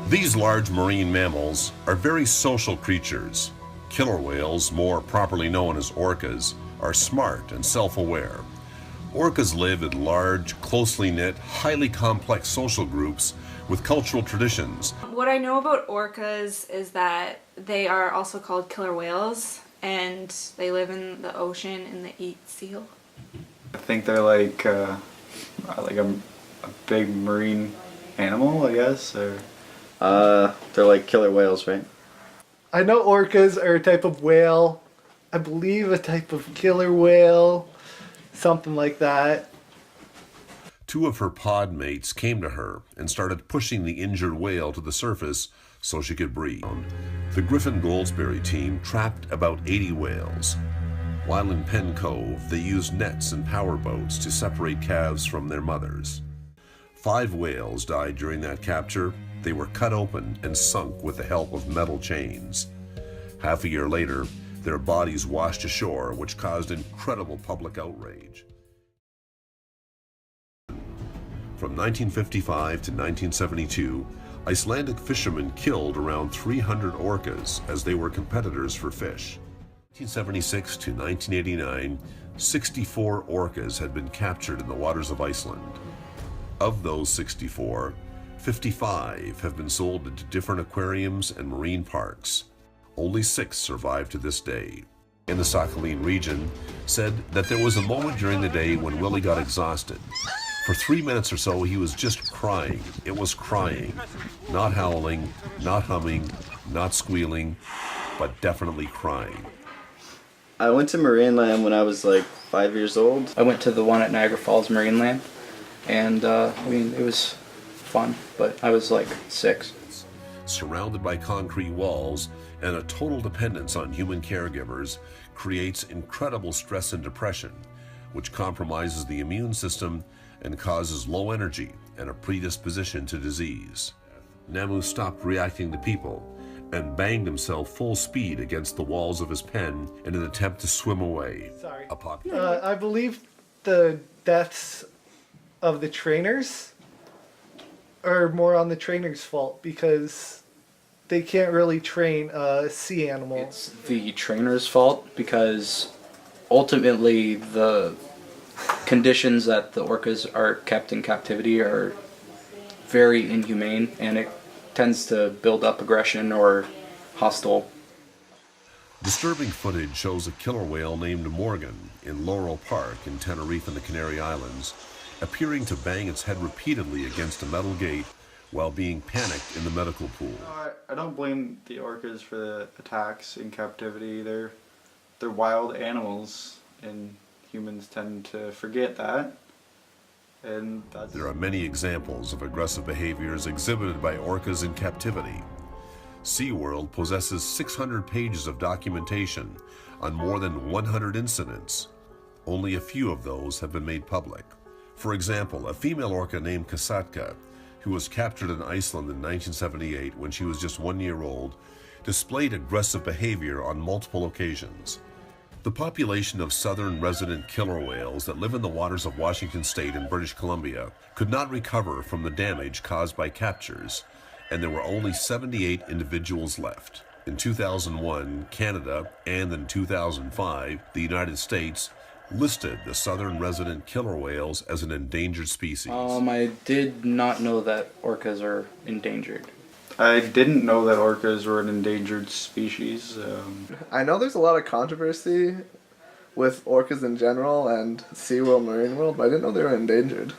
These large marine mammals are very social creatures. Killer whales, more properly known as orcas, are smart and self-aware. Orcas live in large, closely knit, highly complex social groups with cultural traditions. What I know about orcas is that they are also called killer whales, and they live in the ocean and they eat seal. I think they're like a big marine animal, I guess, or... They're like killer whales, right? I know orcas are a type of whale. I believe a type of killer whale. Something like that. Two of her pod mates came to her and started pushing the injured whale to the surface so she could breathe. The Griffin Goldsberry team trapped about 80 whales. While in Penn Cove, they used nets and power boats to separate calves from their mothers. 5 whales died during that capture. They were cut open and sunk with the help of metal chains. Half a year later, their bodies washed ashore, which caused incredible public outrage. From 1955 to 1972, Icelandic fishermen killed around 300 orcas as they were competitors for fish. 1976 to 1989, 64 orcas had been captured in the waters of Iceland. Of those 64, 55 have been sold into different aquariums and marine parks. Only 6 survive to this day. In the Sakhalin region, said that there was a moment during the day when Willie got exhausted. For 3 minutes or so, he was just crying. It was crying. Not howling, not humming, not squealing, but definitely crying. I went to Marineland when I was like 5 years old. I went to the one at Niagara Falls Marineland, and it was fun, but I was like 6. Surrounded by concrete walls and a total dependence on human caregivers creates incredible stress and depression, which compromises the immune system and causes low energy and a predisposition to disease. Namu stopped reacting to people and banged himself full speed against the walls of his pen in an attempt to swim away. Sorry. A I believe the deaths of the trainers are more on the trainer's fault because they can't really train a sea animal. It's the trainer's fault because ultimately the conditions that the orcas are kept in captivity are very inhumane, and it tends to build up aggression or hostile. Disturbing footage shows a killer whale named Morgan in Laurel Park in Tenerife in the Canary Islands, appearing to bang its head repeatedly against a metal gate while being panicked in the medical pool. I don't blame the orcas for the attacks in captivity. They're wild animals, and humans tend to forget that. And there are many examples of aggressive behaviors exhibited by orcas in captivity. SeaWorld possesses 600 pages of documentation on more than 100 incidents. Only a few of those have been made public. For example, a female orca named Kasatka, who was captured in Iceland in 1978 when she was just 1 year old, displayed aggressive behavior on multiple occasions. The population of southern resident killer whales that live in the waters of Washington State and British Columbia could not recover from the damage caused by captures, and there were only 78 individuals left. In 2001, Canada, and in 2005, the United States, listed the southern resident killer whales as an endangered species. I did not know that orcas are endangered. I didn't know that orcas were an endangered species. I know there's a lot of controversy with orcas in general and SeaWorld, Marine World, but I didn't know they were endangered.